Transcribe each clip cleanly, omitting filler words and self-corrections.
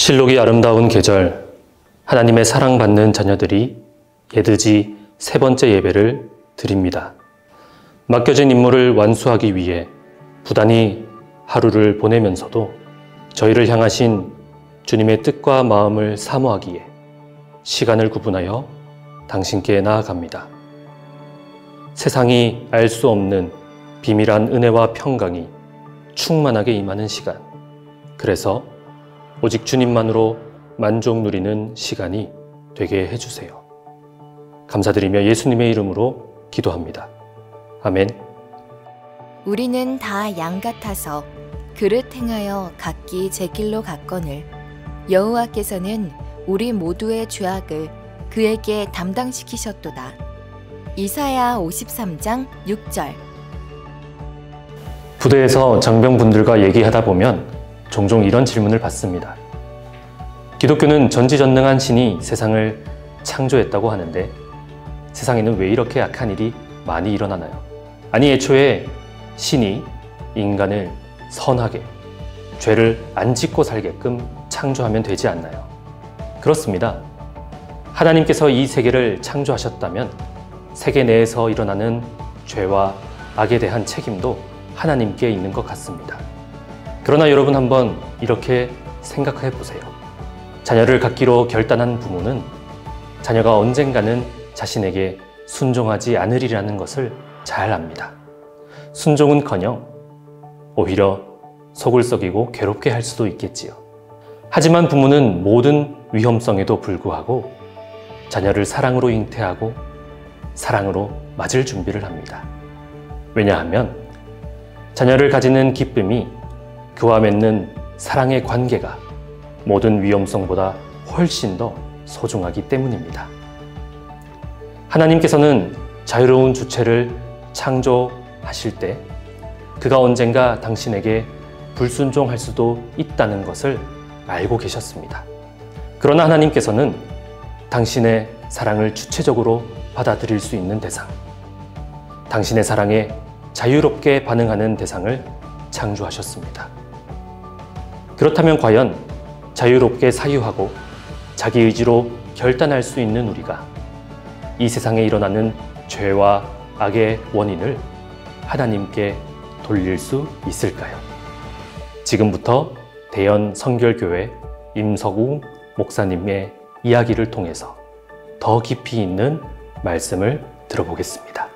실록이 아름다운 계절, 하나님의 사랑받는 자녀들이 예드지 세 번째 예배를 드립니다. 맡겨진 임무를 완수하기 위해 부단히 하루를 보내면서도 저희를 향하신 주님의 뜻과 마음을 사모하기에 시간을 구분하여 당신께 나아갑니다. 세상이 알 수 없는 비밀한 은혜와 평강이 충만하게 임하는 시간, 그래서 오직 주님만으로 만족 누리는 시간이 되게 해주세요. 감사드리며 예수님의 이름으로 기도합니다. 아멘. 우리는 다 양 같아서 그릇 행하여 각기 제 길로 갔거늘 여호와께서는 우리 모두의 죄악을 그에게 담당시키셨도다. 이사야 53장 6절. 부대에서 장병분들과 얘기하다 보면 종종 이런 질문을 받습니다. 기독교는 전지전능한 신이 세상을 창조했다고 하는데 세상에는 왜 이렇게 악한 일이 많이 일어나나요? 아니, 애초에 신이 인간을 선하게, 죄를 안 짓고 살게끔 창조하면 되지 않나요? 그렇습니다. 하나님께서 이 세계를 창조하셨다면 세계 내에서 일어나는 죄와 악에 대한 책임도 하나님께 있는 것 같습니다. 그러나 여러분, 한번 이렇게 생각해 보세요. 자녀를 갖기로 결단한 부모는 자녀가 언젠가는 자신에게 순종하지 않으리라는 것을 잘 압니다. 순종은커녕 오히려 속을 썩이고 괴롭게 할 수도 있겠지요. 하지만 부모는 모든 위험성에도 불구하고 자녀를 사랑으로 잉태하고 사랑으로 맞을 준비를 합니다. 왜냐하면 자녀를 가지는 기쁨이 그와 맺는 사랑의 관계가 모든 위험성보다 훨씬 더 소중하기 때문입니다. 하나님께서는 자유로운 주체를 창조하실 때 그가 언젠가 당신에게 불순종할 수도 있다는 것을 알고 계셨습니다. 그러나 하나님께서는 당신의 사랑을 주체적으로 받아들일 수 있는 대상, 당신의 사랑에 자유롭게 반응하는 대상을 창조하셨습니다. 그렇다면 과연 자유롭게 사유하고 자기 의지로 결단할 수 있는 우리가 이 세상에 일어나는 죄와 악의 원인을 하나님께 돌릴 수 있을까요? 지금부터 대연 성결교회 임석웅 목사님의 이야기를 통해서 더 깊이 있는 말씀을 들어보겠습니다.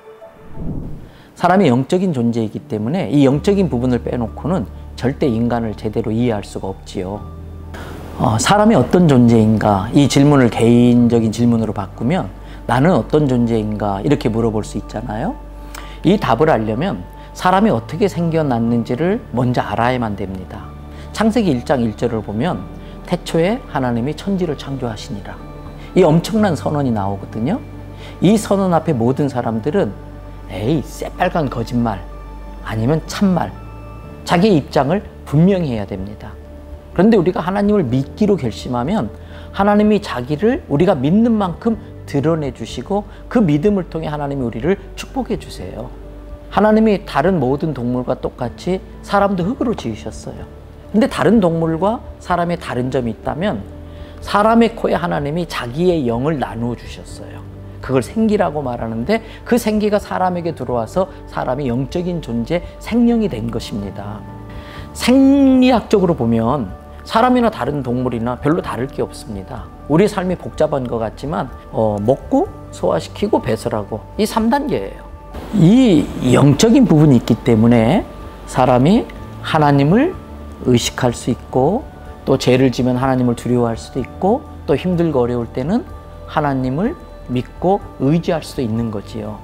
사람이 영적인 존재이기 때문에 이 영적인 부분을 빼놓고는 절대 인간을 제대로 이해할 수가 없지요. 사람이 어떤 존재인가, 이 질문을 개인적인 질문으로 바꾸면 나는 어떤 존재인가 이렇게 물어볼 수 있잖아요. 이 답을 알려면 사람이 어떻게 생겨났는지를 먼저 알아야만 됩니다. 창세기 1장 1절을 보면 태초에 하나님이 천지를 창조하시니라, 이 엄청난 선언이 나오거든요. 이 선언 앞에 모든 사람들은 에이, 새빨간 거짓말 아니면 참말, 자기의 입장을 분명히 해야 됩니다. 그런데 우리가 하나님을 믿기로 결심하면 하나님이 자기를 우리가 믿는 만큼 드러내 주시고 그 믿음을 통해 하나님이 우리를 축복해 주세요. 하나님이 다른 모든 동물과 똑같이 사람도 흙으로 지으셨어요. 근데 다른 동물과 사람의 다른 점이 있다면 사람의 코에 하나님이 자기의 영을 나누어 주셨어요. 그걸 생기라고 말하는데 그 생기가 사람에게 들어와서 사람이 영적인 존재, 생명이 된 것입니다. 생리학적으로 보면 사람이나 다른 동물이나 별로 다를 게 없습니다. 우리 삶이 복잡한 것 같지만 먹고 소화시키고 배설하고 이 3단계예요. 이 영적인 부분이 있기 때문에 사람이 하나님을 의식할 수 있고 또 죄를 지면 하나님을 두려워할 수도 있고 또 힘들고 어려울 때는 하나님을 믿고 의지할 수도 있는 거지요.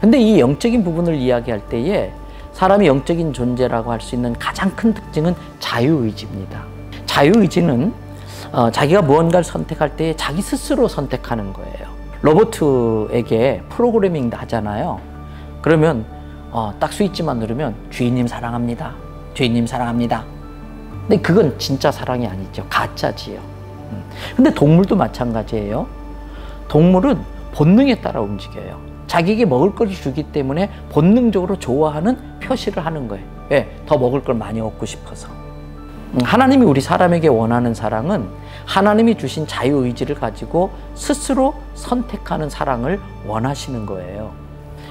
근데 이 영적인 부분을 이야기할 때에 사람이 영적인 존재라고 할 수 있는 가장 큰 특징은 자유의지입니다. 자유의지는 자기가 무언가를 선택할 때 자기 스스로 선택하는 거예요. 로봇에게 프로그래밍도 하잖아요. 그러면 딱 스위치만 누르면 주인님 사랑합니다. 주인님 사랑합니다. 근데 그건 진짜 사랑이 아니죠. 가짜지요. 근데 동물도 마찬가지예요. 동물은 본능에 따라 움직여요. 자기에게 먹을 걸 주기 때문에 본능적으로 좋아하는 표시를 하는 거예요. 왜? 더 먹을 걸 많이 얻고 싶어서. 하나님이 우리 사람에게 원하는 사랑은 하나님이 주신 자유의지를 가지고 스스로 선택하는 사랑을 원하시는 거예요.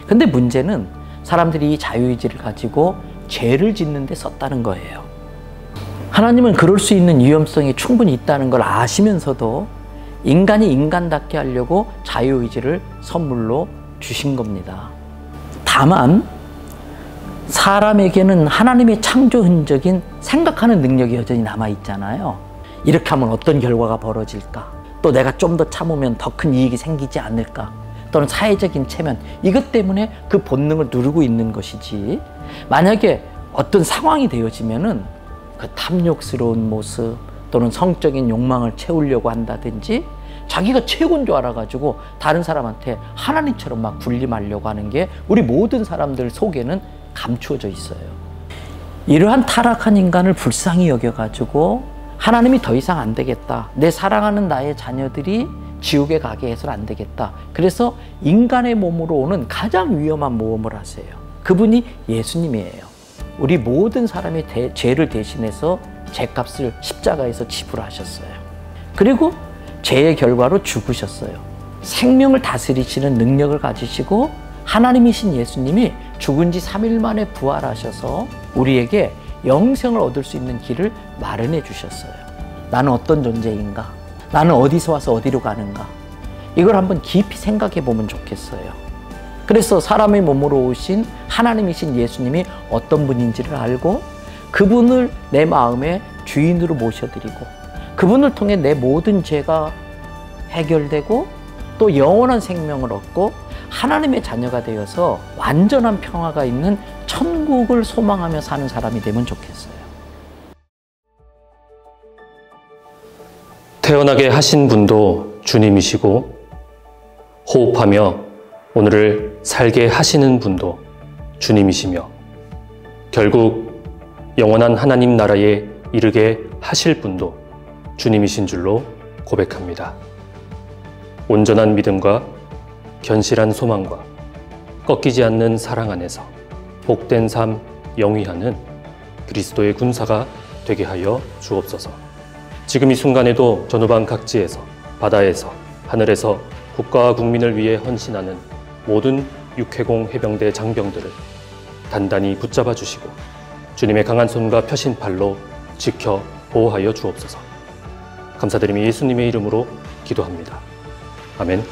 근데 문제는 사람들이 이 자유의지를 가지고 죄를 짓는 데 썼다는 거예요. 하나님은 그럴 수 있는 위험성이 충분히 있다는 걸 아시면서도 인간이 인간답게 하려고 자유의지를 선물로 주신 겁니다. 다만 사람에게는 하나님의 창조 흔적인 생각하는 능력이 여전히 남아있잖아요. 이렇게 하면 어떤 결과가 벌어질까? 또 내가 좀 더 참으면 더 큰 이익이 생기지 않을까? 또는 사회적인 체면, 이것 때문에 그 본능을 누르고 있는 것이지, 만약에 어떤 상황이 되어지면은 그 탐욕스러운 모습 또는 성적인 욕망을 채우려고 한다든지 자기가 최고인 줄 알아가지고 다른 사람한테 하나님처럼 막 군림하려고 하는 게 우리 모든 사람들 속에는 감추어져 있어요. 이러한 타락한 인간을 불쌍히 여겨가지고 하나님이 더 이상 안 되겠다. 내 사랑하는 나의 자녀들이 지옥에 가게 해서는 안 되겠다. 그래서 인간의 몸으로 오는 가장 위험한 모험을 하세요. 그분이 예수님이에요. 우리 모든 사람의 죄를 대신해서 죄값을 십자가에서 지불하셨어요. 그리고 죄의 결과로 죽으셨어요. 생명을 다스리시는 능력을 가지시고 하나님이신 예수님이 죽은 지 3일 만에 부활하셔서 우리에게 영생을 얻을 수 있는 길을 마련해 주셨어요. 나는 어떤 존재인가? 나는 어디서 와서 어디로 가는가? 이걸 한번 깊이 생각해 보면 좋겠어요. 그래서 사람의 몸으로 오신 하나님이신 예수님이 어떤 분인지를 알고 그분을 내 마음의 주인으로 모셔드리고 그분을 통해 내 모든 죄가 해결되고 또 영원한 생명을 얻고 하나님의 자녀가 되어서 완전한 평화가 있는 천국을 소망하며 사는 사람이 되면 좋겠어요. 태어나게 하신 분도 주님이시고 호흡하며 오늘을 살게 하시는 분도 주님이시며 결국 영원한 하나님 나라에 이르게 하실 분도 주님이신 줄로 고백합니다. 온전한 믿음과 견실한 소망과 꺾이지 않는 사랑 안에서 복된 삶 영위하는 그리스도의 군사가 되게 하여 주옵소서. 지금 이 순간에도 전후방 각지에서 바다에서 하늘에서 국가와 국민을 위해 헌신하는 모든 육해공 해병대 장병들을 단단히 붙잡아 주시고 주님의 강한 손과 펴신 팔로 지켜 보호하여 주옵소서. 감사드리며 예수님의 이름으로 기도합니다. 아멘.